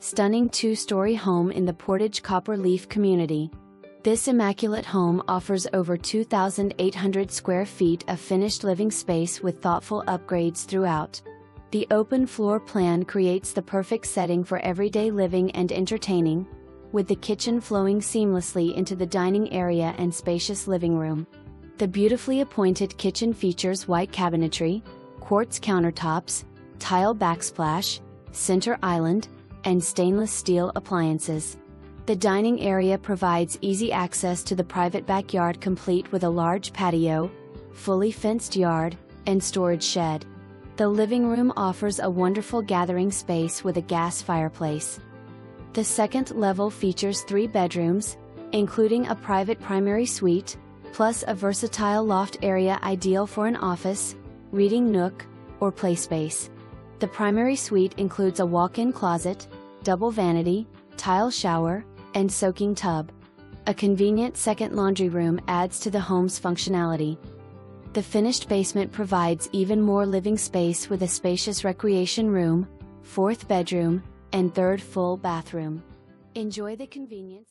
stunning two-story home in the Portage Copper Leaf community. This immaculate home offers over 2,800 square feet of finished living space with thoughtful upgrades throughout. The open floor plan creates the perfect setting for everyday living and entertaining, with the kitchen flowing seamlessly into the dining area and spacious living room. The beautifully appointed kitchen features white cabinetry, quartz countertops, tile backsplash, center island, and stainless steel appliances. The dining area provides easy access to the private backyard, complete with a large patio, fully fenced yard, and storage shed. The living room offers a wonderful gathering space with a gas fireplace. The second level features 3 bedrooms, including a private primary suite, plus a versatile loft area ideal for an office, reading nook, or play space. The primary suite includes a walk-in closet, double vanity, tile shower, and soaking tub. A convenient second laundry room adds to the home's functionality. The finished basement provides even more living space with a spacious recreation room, 4th bedroom, and 3rd full bathroom. Enjoy the convenience.